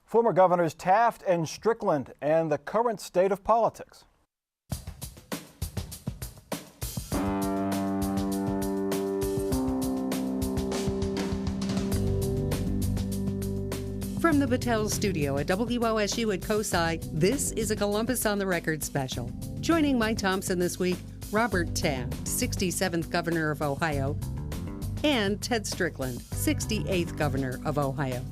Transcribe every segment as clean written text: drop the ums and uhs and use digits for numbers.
Former Governors Taft and Strickland and the current state of politics. From the Battelle Studio at WOSU at COSI, this is a Columbus on the Record special. Joining Mike Thompson this week, Robert Taft, 67th Governor of Ohio, and Ted Strickland, 68th Governor of Ohio.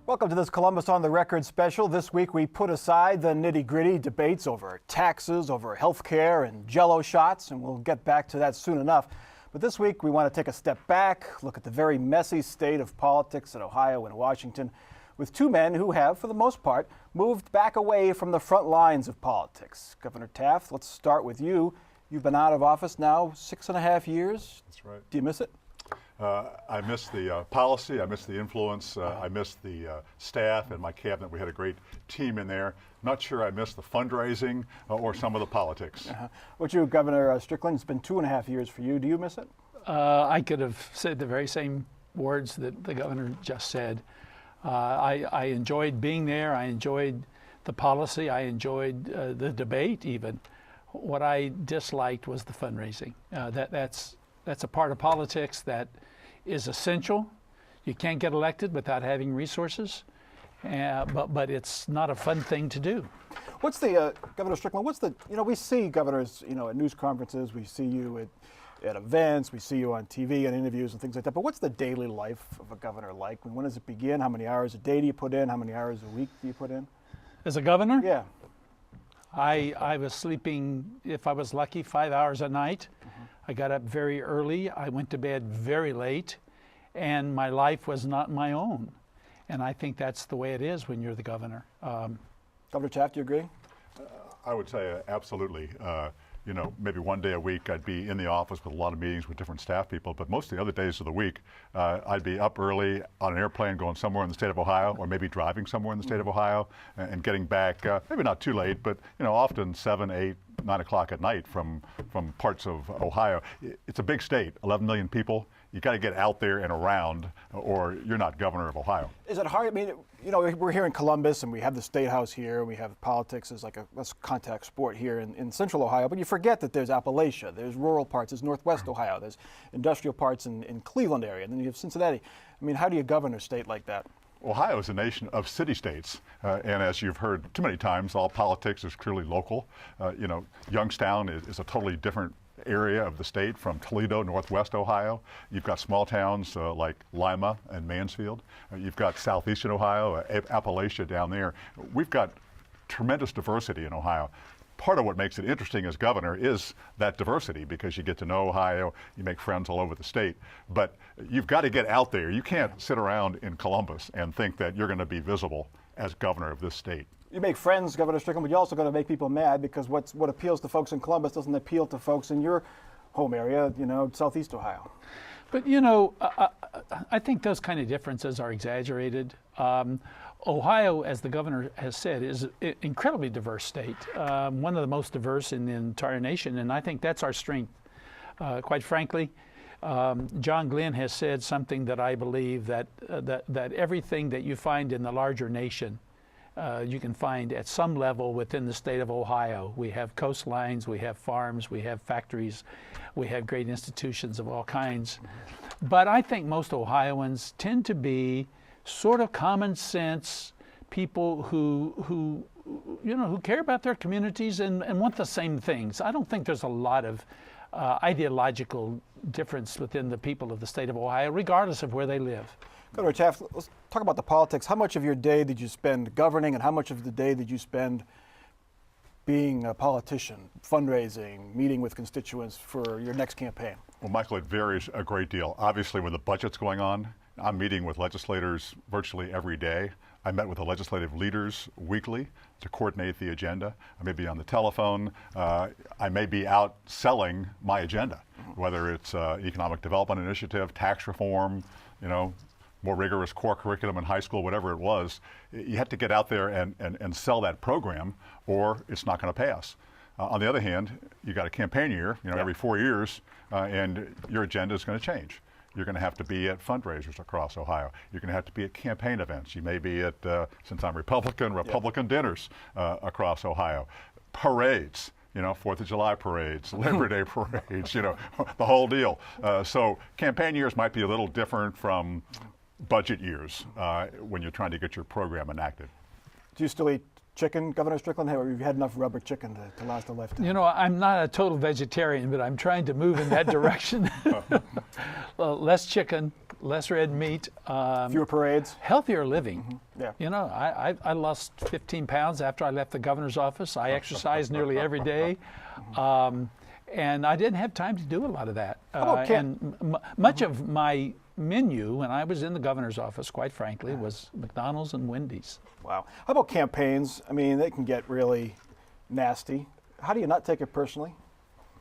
Welcome to this Columbus on the Record special. This week we put aside the nitty-gritty debates over taxes, over health care, and Jell-O shots, and we'll get back to that soon enough. But this week we want to take a step back, look at the very messy state of politics in Ohio and Washington, with two men who have, for the most part, moved back away from the front lines of politics. Governor Taft, let's start with you. You've been out of office now 6.5 years. That's right. Do you miss it? I miss the policy, I miss the influence, I miss the staff and my cabinet. We had a great team in there. Not sure I miss the fundraising or some of the politics. What you, Governor Strickland, it's been 2.5 years for you. Do you miss it? I could have said the very same words that the governor just said. I enjoyed being there. I enjoyed the policy. I enjoyed the debate even. What I disliked was the fundraising. That's a part of politics that is essential. You can't get elected without having resources, but it's not a fun thing to do. What's the, Governor Strickland, we see governors, at news conferences, we see you at events, we see you on TV and interviews and things like that, but what's the daily life of a governor like? When does it begin? How many hours a day do you put in? How many hours a week do you put in? As a governor? Yeah. I was sleeping, if I was lucky, 5 hours a night. I got up very early. I went to bed very late, and my life was not my own. And I think that's the way it is when you're the governor. Governor Taft, do you agree? I would say absolutely. Maybe one day a week I'd be in the office with a lot of meetings with different staff people, but most of the other days of the week I'd be up early on an airplane going somewhere in the state of Ohio, or maybe driving somewhere in the state of Ohio and getting back, maybe not too late, but often 7, 8, 9 o'clock at night from parts of Ohio. It's a big state, 11 million people. You got to get out there and around, or you're not governor of Ohio. Is it hard? I mean, we're here in Columbus, and we have the State House here, and we have politics as like a contact sport here in Central Ohio. But you forget that there's Appalachia, there's rural parts, there's Northwest Ohio, there's industrial parts in Cleveland area, and then you have Cincinnati. I mean, how do you govern a state like that? Ohio is a nation of city-states, and as you've heard too many times, all politics is clearly local. Youngstown is a totally different area of the state from Toledo, Northwest Ohio. You've got small towns like Lima and Mansfield. You've got southeastern Ohio, Appalachia down there. We've got tremendous diversity in Ohio. Part of what makes it interesting as governor is that diversity, because you get to know Ohio, you make friends all over the state, but you've got to get out there. You can't sit around in Columbus and think that you're going to be visible as governor of this state. You make friends, Governor Strickland, but you're also going to make people mad, because what appeals to folks in Columbus doesn't appeal to folks in your home area, Southeast Ohio. But, I think those kind of differences are exaggerated. Ohio, as the governor has said, is an incredibly diverse state, one of the most diverse in the entire nation, and I think that's our strength. Quite frankly, John Glenn has said something that I believe, that everything that you find in the larger nation, you can find at some level within the state of Ohio. We have coastlines, we have farms, we have factories, we have great institutions of all kinds. But I think most Ohioans tend to be sort of common sense people who care about their communities and want the same things. I don't think there's a lot of ideological difference within the people of the state of Ohio, regardless of where they live. Governor Taft, let's talk about the politics. How much of your day did you spend governing, and how much of the day did you spend being a politician, fundraising, meeting with constituents for your next campaign? Well, Michael, it varies a great deal. Obviously, when the budget's going on, I'm meeting with legislators virtually every day. I met with the legislative leaders weekly to coordinate the agenda. I may be on the telephone. I may be out selling my agenda, whether it's economic development initiative, tax reform, more rigorous core curriculum in high school, whatever it was. You have to get out there and sell that program, or it's not going to pass. On the other hand, you got a campaign year, every 4 years, and your agenda is going to change. You're going to have to be at fundraisers across Ohio. You're going to have to be at campaign events. You may be at, since I'm Republican dinners across Ohio. Parades, 4th of July parades, Labor Day parades, the whole deal. So campaign years might be a little different from budget years when you're trying to get your program enacted. Do you still eat chicken, Governor Strickland? Have you had enough rubber chicken to last a lifetime? I'm not a total vegetarian, but I'm trying to move in that direction. Less chicken, less red meat. Fewer parades. Healthier living. Mm-hmm. Yeah. I lost 15 pounds after I left the governor's office. I exercise nearly every day. And I didn't have time to do a lot of that. Much of my menu when I was in the governor's office, quite frankly, was McDonald's and Wendy's. Wow. How about campaigns? I mean, they can get really nasty. How do you not take it personally?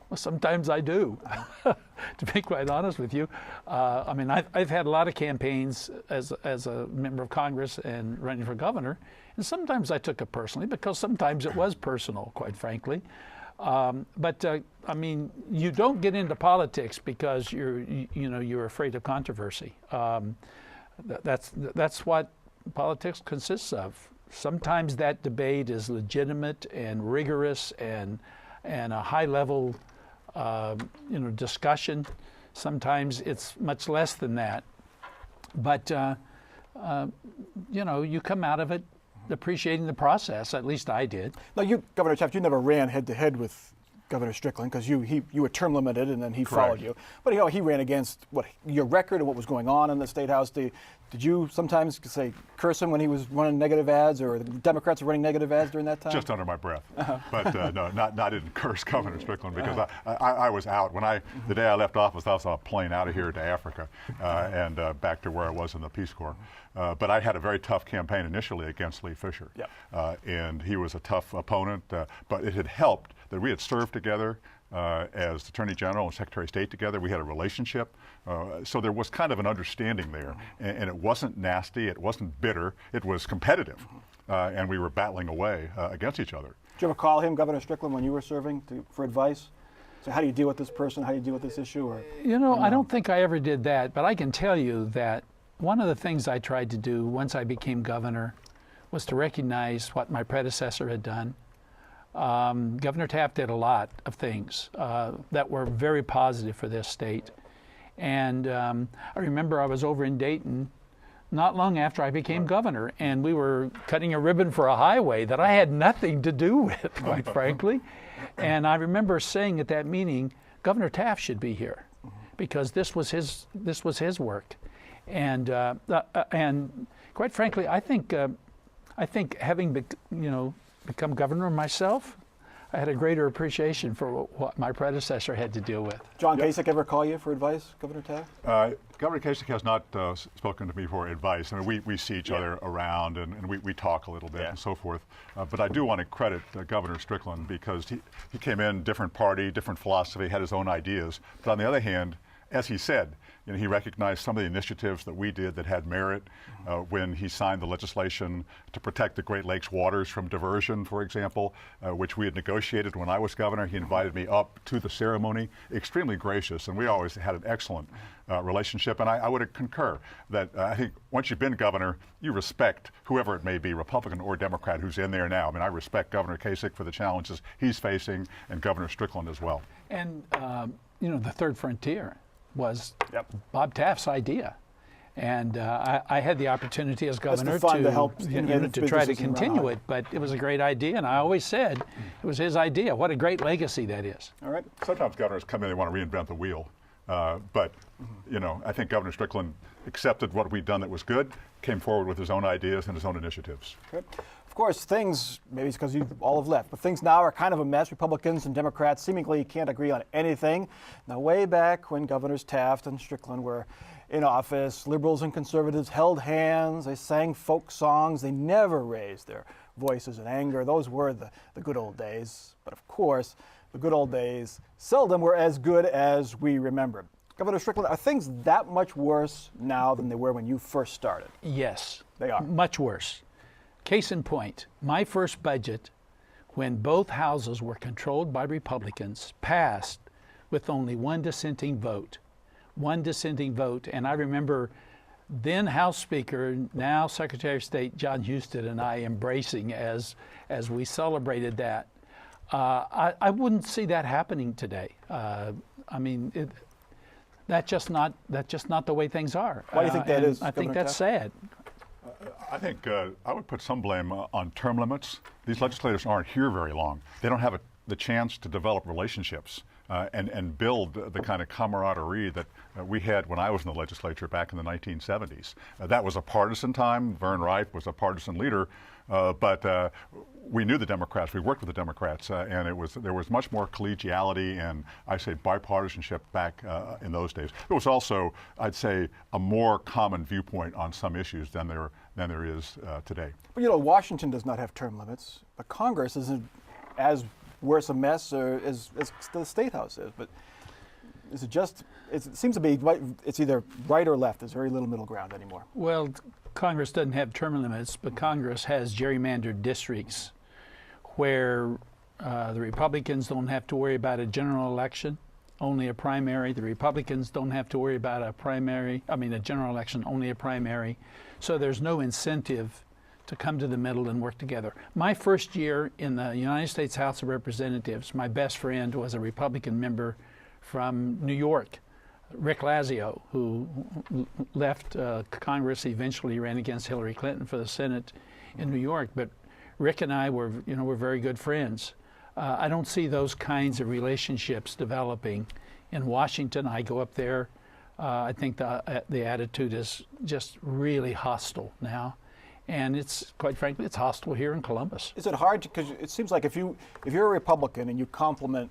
Well, sometimes I do, to be quite honest with you. I've had a lot of campaigns as a member of Congress and running for governor, and sometimes I took it personally because sometimes it was personal, quite frankly. You don't get into politics because you're afraid of controversy. That's what politics consists of. Sometimes that debate is legitimate and rigorous and a high level, discussion. Sometimes it's much less than that. But you come out of it appreciating the process. At least I did. Now, Governor Taft, you never ran head-to-head with Governor Strickland because you were term limited and then he followed you. But he ran against your record and what was going on in the State House. Did you sometimes curse him when he was running negative ads, or the Democrats were running negative ads during that time? Just under my breath. But no, I didn't curse Governor Strickland because I was out. The day I left office, I was on a plane out of here to Africa and back to where I was in the Peace Corps. But I had a very tough campaign initially against Lee Fisher. Yep. And he was a tough opponent, but it had helped that we had served together as Attorney General and Secretary of State together. We had a relationship. So there was kind of an understanding there. And it wasn't nasty, it wasn't bitter, it was competitive. And we were battling away against each other. Did you ever call him, Governor Strickland, when you were serving for advice? So how do you deal with this person? How do you deal with this issue? I don't think I ever did that, but I can tell you that one of the things I tried to do once I became governor was to recognize what my predecessor had done. Governor Taft did a lot of things that were very positive for this state. And I remember I was over in Dayton not long after I became governor, and we were cutting a ribbon for a highway that I had nothing to do with, quite frankly. And I remember saying at that meeting, Governor Taft should be here because this was his work. And quite frankly, I think having become governor myself, I had a greater appreciation for what my predecessor had to deal with. John Kasich ever call you for advice, Governor Taft? Governor Kasich has not spoken to me for advice. I mean, we see each other around and we talk a little bit and so forth. But I do want to credit Governor Strickland because he came in, different party, different philosophy, had his own ideas. But on the other hand, as he said, he recognized some of the initiatives that we did that had merit when he signed the legislation to protect the Great Lakes waters from diversion, for example, which we had negotiated when I was governor. He invited me up to the ceremony, extremely gracious, and we always had an excellent relationship. And I would concur that I think once you've been governor, you respect whoever it may be, Republican or Democrat, who's in there now. I mean, I respect Governor Kasich for the challenges he's facing and Governor Strickland as well. And, the third frontier was Bob Taft's idea. And I had the opportunity as governor to try to continue it, but it was a great idea, and I always said it was his idea. What a great legacy that is. All right. Sometimes governors come in, they want to reinvent the wheel. But I think Governor Strickland accepted what we'd done that was good, came forward with his own ideas and his own initiatives. Okay. Of course, things, maybe it's because you all have left, but things now are kind of a mess. Republicans and Democrats seemingly can't agree on anything. Now, way back when Governors Taft and Strickland were in office, liberals and conservatives held hands, they sang folk songs, they never raised their voices in anger. Those were the good old days. But of course, the good old days seldom were as good as we remember. Governor Strickland, are things that much worse now than they were when you first started? Yes. They are. Much worse. Case in point, my first budget, when both houses were controlled by Republicans, passed with only one dissenting vote. one dissenting vote. And I remember then House Speaker, now Secretary of State John Husted, and I embracing as we celebrated that. I wouldn't see that happening today. I mean, that's just not the way things are. Why do you think that is, I think Governor that's Taft? sad. I think I would put some blame on term limits. These legislators aren't here very long. They don't have the chance to develop relationships and build the kind of camaraderie that we had when I was in the legislature back in the 1970s. That was a partisan time. Vern Wright was a partisan leader, but we knew the Democrats. We worked with the Democrats, and there was much more collegiality and, I say, bipartisanship back in those days. There was also, I'd say, a more common viewpoint on some issues than there is today. But you know, Washington does not have term limits, but Congress isn't as worse a mess as the State House is. But is it just? It seems to be it's either right or left. There's very little middle ground anymore. Well, Congress doesn't have term limits, but Congress has gerrymandered districts where the Republicans don't have to worry about a general election, only a primary. The Republicans don't have to worry about a general election, only a primary. So there's no incentive to come to the middle and work together. My first year in the United States House of Representatives, my best friend was a Republican member from New York, Rick Lazio, who left Congress, eventually ran against Hillary Clinton for the Senate in New York. But Rick and I were very good friends. I don't see those kinds of relationships developing in Washington. I go up there. I think the attitude is just really hostile now. And it's, quite frankly, it's hostile here in Columbus. Is it hard? Because it seems like if you're a Republican and you compliment,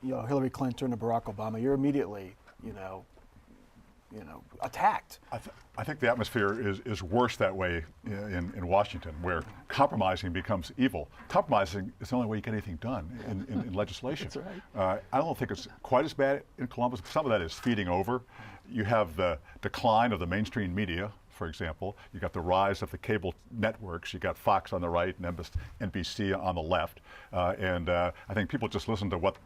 Hillary Clinton or Barack Obama, you're immediately, attacked. I think the atmosphere is worse that way in Washington, where compromising becomes evil. Compromising is the only way you get anything done in legislation. That's right. I don't think it's quite as bad in Columbus. Some of that is feeding over. You have the decline of the mainstream media, for example. You got the rise of the cable networks. You got Fox on the right and NBC on the left. And I think people just listen to what,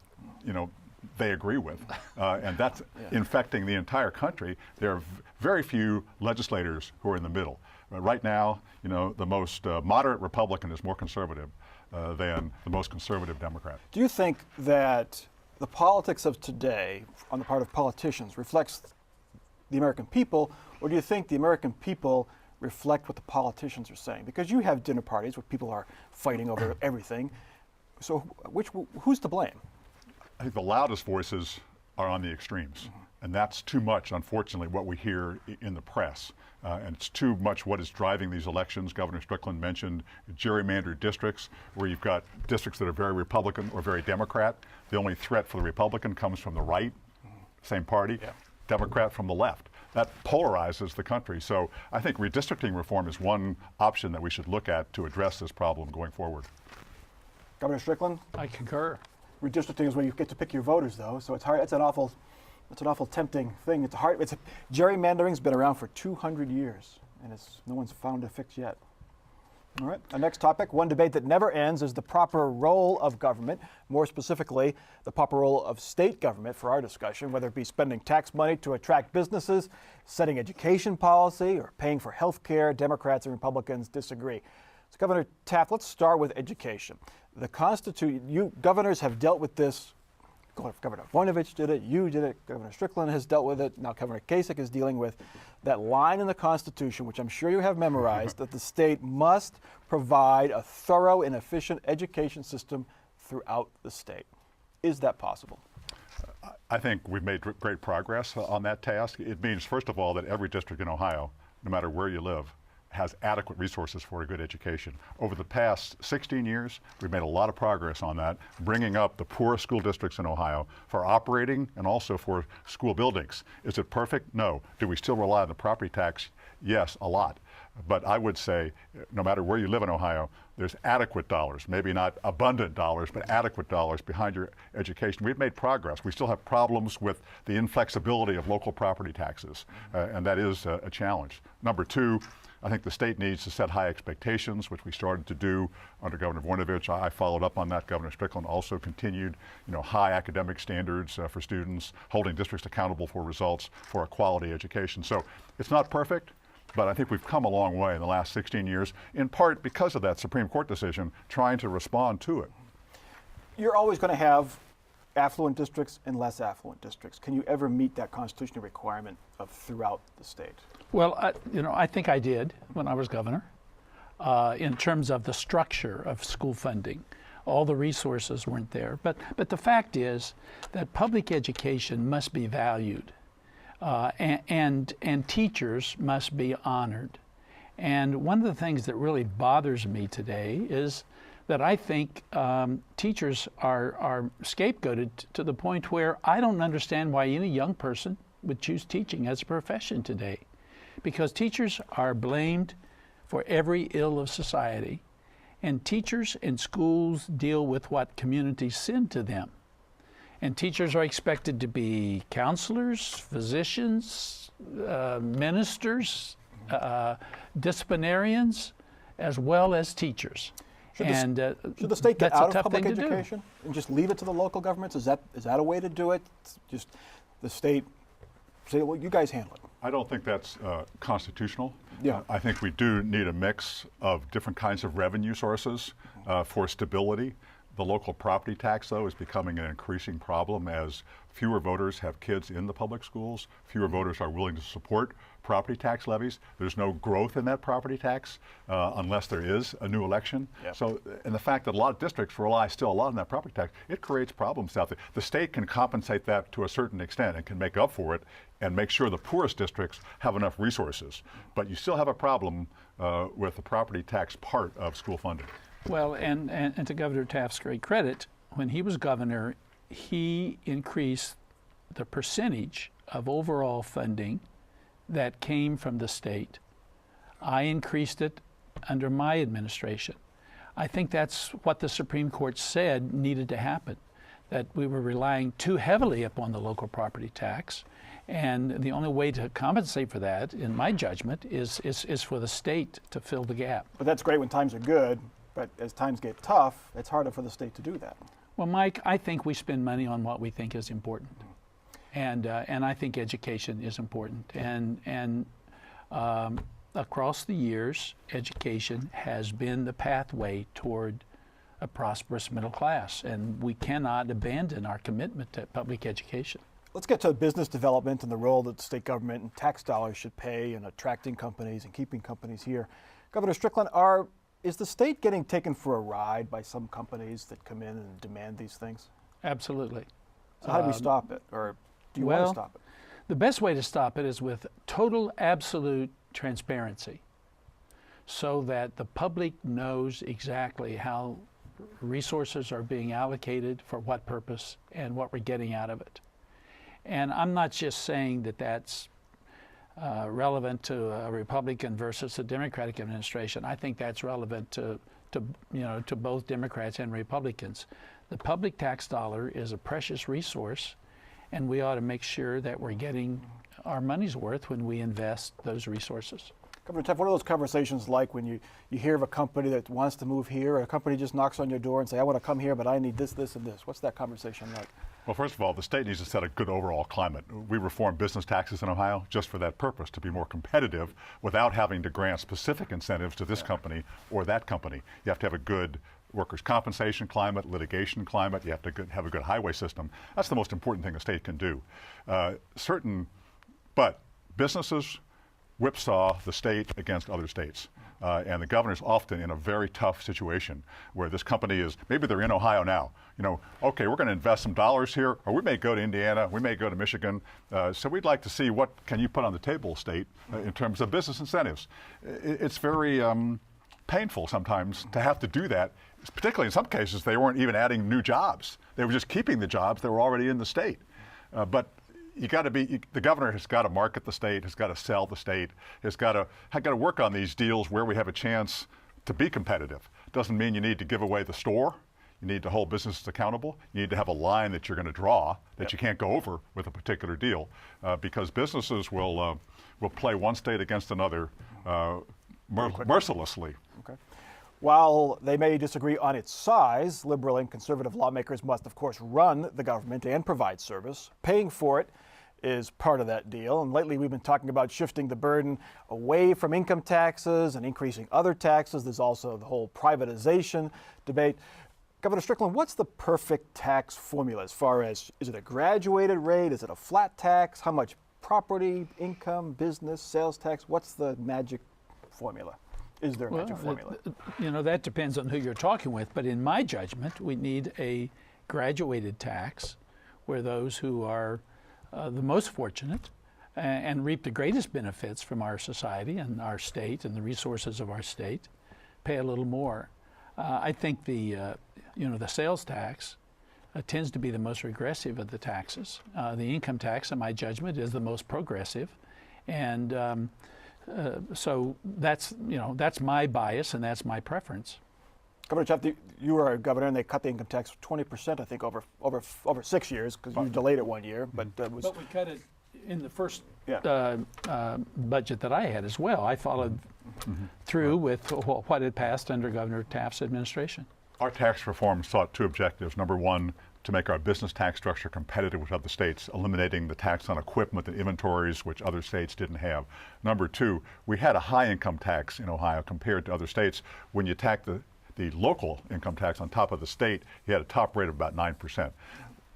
they agree with, and that's infecting the entire country. There are very few legislators who are in the middle. Right now, the most moderate Republican is more conservative than the most conservative Democrat. Do you think that the politics of today, on the part of politicians, reflects the American people, or do you think the American people reflect what the politicians are saying? Because you have dinner parties where people are fighting over everything. So who's to blame? I think the loudest voices are on the extremes, and that's too much, unfortunately, what we hear in the press. And it's too much what is driving these elections. Governor Strickland mentioned gerrymandered districts, where you've got districts that are very Republican or very Democrat. The only threat for the Republican comes from the right, same party, Democrat from the left. That polarizes the country. So I think redistricting reform is one option that we should look at to address this problem going forward. Governor Strickland? I concur. Redistricting is where you get to pick your voters, though, so it's hard. It's an awful tempting thing. It's hard. Gerrymandering's been around for 200 years, and no one's found a fix yet. All right. Our next topic, one debate that never ends, is the proper role of government. More specifically, the proper role of state government for our discussion, whether it be spending tax money to attract businesses, setting education policy, or paying for health care. Democrats and Republicans disagree. So, Governor Taft, let's start with education. The Constitution, governors have dealt with this. Governor Voinovich did it, you did it, Governor Strickland has dealt with it, now Governor Kasich is dealing with that line in the Constitution, which I'm sure you have memorized, that the state must provide a thorough and efficient education system throughout the state. Is that possible? I think we've made great progress on that task. It means, first of all, that every district in Ohio, no matter where you live, has adequate resources for a good education. Over the past 16 years, we've made a lot of progress on that, bringing up the poorest school districts in Ohio for operating and also for school buildings. Is it perfect? No. Do we still rely on the property tax? Yes, a lot. But I would say, no matter where you live in Ohio, there's adequate dollars, maybe not abundant dollars, but adequate dollars behind your education. We've made progress. We still have problems with the inflexibility of local property taxes, and that is a challenge. Number two, I think the state needs to set high expectations, which we started to do under Governor Voinovich. I followed up on that. Governor Strickland also continued, high academic standards for students, holding districts accountable for results, for a quality education. So it's not perfect, but I think we've come a long way in the last 16 years, in part because of that Supreme Court decision, trying to respond to it. You're always going to have affluent districts and less affluent districts. Can you ever meet that constitutional requirement of throughout the state? Well, I think I did when I was governor, in terms of the structure of school funding. All the resources weren't there. But the fact is that public education must be valued, and teachers must be honored. And one of the things that really bothers me today is that I think teachers are scapegoated to the point where I don't understand why any young person would choose teaching as a profession today. Because teachers are blamed for every ill of society, and teachers and schools deal with what communities send to them. And teachers are expected to be counselors, physicians, ministers, disciplinarians, as well as teachers. Should the state get that's out a of tough public thing to do. education and just leave it to the local governments? Is that a way to do it? Just the state say, well, you guys handle it. I don't think that's constitutional. Yeah. I think we do need a mix of different kinds of revenue sources for stability. The local property tax, though, is becoming an increasing problem as fewer voters have kids in the public schools. Fewer voters are willing to support property tax levies. There's no growth in that property tax unless there is a new election. Yep. So, and the fact that a lot of districts rely still a lot on that property tax, it creates problems out there. The state can compensate that to a certain extent and can make up for it and make sure the poorest districts have enough resources. But you still have a problem with the property tax part of school funding. Well, and to Governor Taft's great credit, when he was governor, he increased the percentage of overall funding that came from the state. I increased it under my administration. I think that's what the Supreme Court said needed to happen, that we were relying too heavily upon the local property tax. And the only way to compensate for that, in my judgment, is for the state to fill the gap. But that's great when times are good, but as times get tough, it's harder for the state to do that. Well, Mike, I think we spend money on what we think is important, and I think education is important. And across the years, education has been the pathway toward a prosperous middle class, and we cannot abandon our commitment to public education. Let's get to business development and the role that state government and tax dollars should play in attracting companies and keeping companies here. Governor Strickland, is the state getting taken for a ride by some companies that come in and demand these things? Absolutely. So how do we stop it, or do you want to stop it? The best way to stop it is with total, absolute transparency, so that the public knows exactly how resources are being allocated, for what purpose, and what we're getting out of it. And I'm not just saying that that's relevant to a Republican versus a Democratic administration. I think that's relevant to both Democrats and Republicans. The public tax dollar is a precious resource, and we ought to make sure that we're getting our money's worth when we invest those resources. Governor Taft, what are those conversations like when you hear of a company that wants to move here, or a company just knocks on your door and say, I want to come here, but I need this, this, and this? What's that conversation like? Well, first of all, the state needs to set a good overall climate. We reform business taxes in Ohio just for that purpose, to be more competitive without having to grant specific incentives to this company or that company. You have to have a good workers' compensation climate, litigation climate. You have to have a good highway system. That's the most important thing a state can do. But businesses whipsaw the state against other states. And the governor's often in a very tough situation where this company is, maybe they're in Ohio now, okay, we're going to invest some dollars here, or we may go to Indiana, we may go to Michigan. So we'd like to see what can you put on the table, state, in terms of business incentives. It's very painful sometimes to have to do that, particularly in some cases they weren't even adding new jobs. They were just keeping the jobs that were already in the state. But the governor has got to market the state, has got to sell the state, has got to work on these deals where we have a chance to be competitive. Doesn't mean you need to give away the store. You need to hold businesses accountable. You need to have a line that you're going to draw that you can't go over with a particular deal, because businesses will play one state against another mercilessly. Okay. While they may disagree on its size, liberal and conservative lawmakers must, of course, run the government and provide service. Paying for it is part of that deal. And lately, we've been talking about shifting the burden away from income taxes and increasing other taxes. There's also the whole privatization debate. Governor Strickland, what's the perfect tax formula as far as, is it a graduated rate? Is it a flat tax? How much property, income, business, sales tax? What's the magic formula? Is there a magic formula? That depends on who you're talking with. But in my judgment, we need a graduated tax where those who are the most fortunate and reap the greatest benefits from our society and our state and the resources of our state pay a little more. I think the sales tax tends to be the most regressive of the taxes. The income tax, in my judgment, is the most progressive, and so that's my bias and that's my preference. Governor Taft, you were a governor, and they cut the income tax 20%, I think, over 6 years because you delayed it 1 year. But we cut it in the first budget that I had as well. I followed through with what had passed under Governor Taft's administration. Our tax reform sought two objectives. Number one, to make our business tax structure competitive with other states, eliminating the tax on equipment and inventories, which other states didn't have. Number two, we had a high income tax in Ohio compared to other states. When you tack the local income tax on top of the state, you had a top rate of about 9%.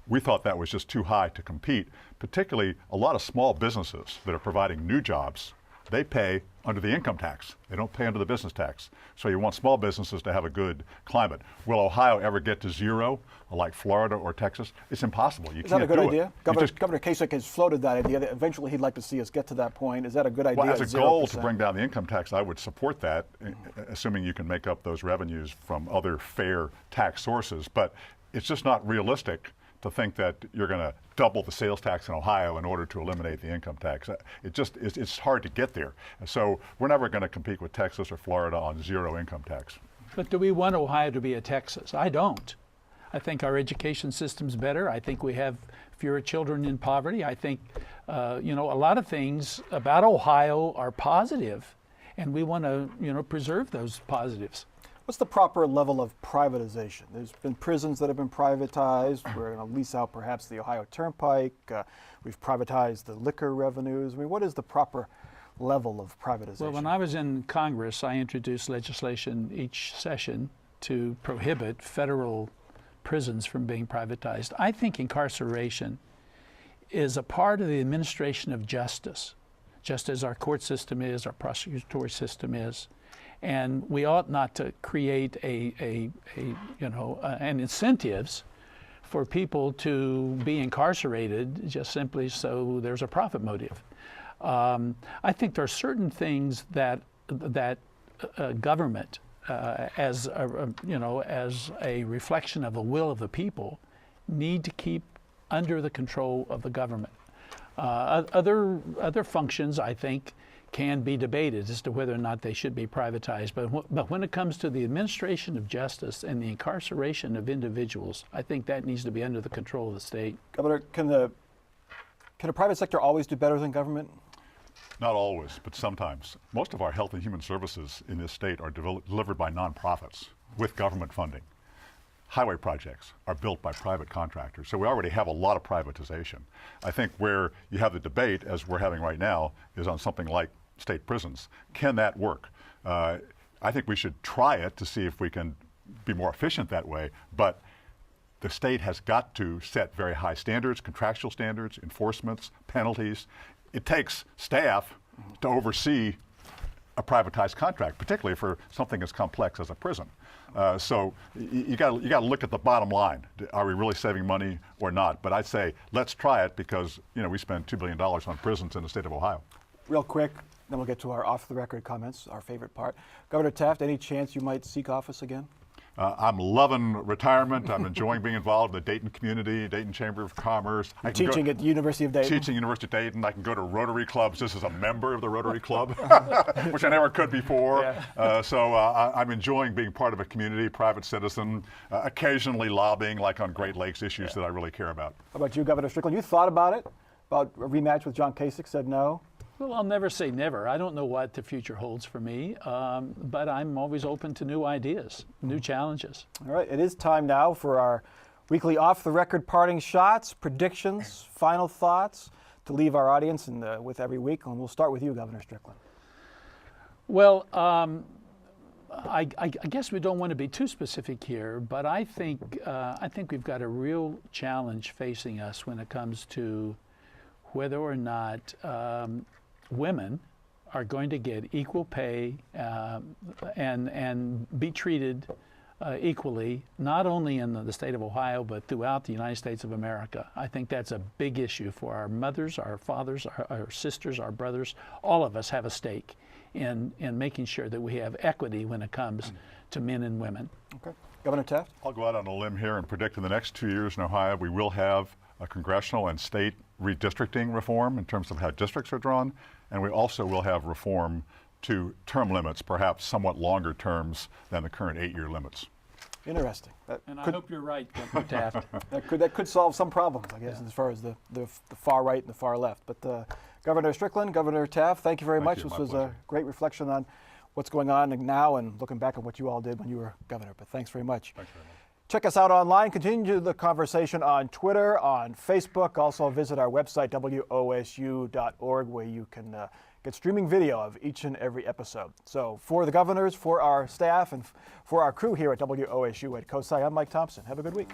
We thought that was just too high to compete, particularly a lot of small businesses that are providing new jobs. They pay under the income tax. They don't pay under the business tax. So you want small businesses to have a good climate. Will Ohio ever get to zero like Florida or Texas? It's impossible. Is that a good idea? Governor Kasich has floated that idea that eventually he'd like to see us get to that point. Is that a good idea? Well, as a goal to bring down the income tax, I would support that, assuming you can make up those revenues from other fair tax sources. But it's just not realistic to think that you're going to double the sales tax in Ohio in order to eliminate the income tax. It's hard to get there. And so we're never going to compete with Texas or Florida on zero income tax. But do we want Ohio to be a Texas? I don't. I think our education system's better. I think we have fewer children in poverty. I think, a lot of things about Ohio are positive, and we want to, preserve those positives. What's the proper level of privatization? There's been prisons that have been privatized. We're going to lease out perhaps the Ohio Turnpike. We've privatized the liquor revenues. I mean, what is the proper level of privatization? Well, when I was in Congress, I introduced legislation each session to prohibit federal prisons from being privatized. I think incarceration is a part of the administration of justice, just as our court system is, our prosecutory system is. And we ought not to create an incentives for people to be incarcerated just simply so there's a profit motive. I think there are certain things that government, as a reflection of the will of the people, need to keep under the control of the government. Other functions, I think, can be debated as to whether or not they should be privatized. But when it comes to the administration of justice and the incarceration of individuals, I think that needs to be under the control of the state. Governor, can the private sector always do better than government? Not always, but sometimes. Most of our health and human services in this state are delivered by nonprofits with government funding. Highway projects are built by private contractors, so we already have a lot of privatization. I think where you have the debate, as we're having right now, is on something like state prisons. Can that work? I think we should try it to see if we can be more efficient that way, but the state has got to set very high standards, contractual standards, enforcements, penalties. It takes staff to oversee a privatized contract, particularly for something as complex as a prison. So you got to look at the bottom line. Are we really saving money or not? But I'd say let's try it because we spend $2 billion on prisons in the state of Ohio. Real quick, then we'll get to our off-the-record comments, our favorite part. Governor Taft, any chance you might seek office again? I'm loving retirement. I'm enjoying being involved in the Dayton community, Dayton Chamber of Commerce. Teaching at the University of Dayton? Teaching University of Dayton. I can go to Rotary clubs. This is a member of the Rotary Club, which I never could before. Yeah. So I'm enjoying being part of a community, private citizen, occasionally lobbying like on Great Lakes issues that I really care about. How about you, Governor Strickland? You thought about it, about a rematch with John Kasich, said no? Well, I'll never say never. I don't know what the future holds for me, but I'm always open to new ideas, new challenges. All right, it is time now for our weekly off-the-record parting shots, predictions, final thoughts to leave our audience with every week. And we'll start with you, Governor Strickland. Well, I guess we don't want to be too specific here, but I think we've got a real challenge facing us when it comes to whether or not women are going to get equal pay and be treated equally, not only in the state of Ohio, but throughout the United States of America. I think that's a big issue for our mothers, our fathers, our sisters, our brothers. All of us have a stake in making sure that we have equity when it comes to men and women. Okay. Governor Taft? I'll go out on a limb here and predict in the next 2 years in Ohio we will have a congressional and state redistricting reform in terms of how districts are drawn, and we also will have reform to term limits, perhaps somewhat longer terms than the current 8-year limits. Interesting. And I hope you're right, Governor Taft. That could solve some problems, I guess, as far as the far right and the far left. But Governor Strickland, Governor Taft, thank you very much. you. This My was pleasure. a great reflection on what's going on now and looking back at what you all did when you were governor. But thanks very much. Thanks very much. Check us out online. Continue the conversation on Twitter, on Facebook. Also visit our website, wosu.org, where you can get streaming video of each and every episode. So for the governors, for our staff, and for our crew here at WOSU at COSI, I'm Mike Thompson. Have a good week.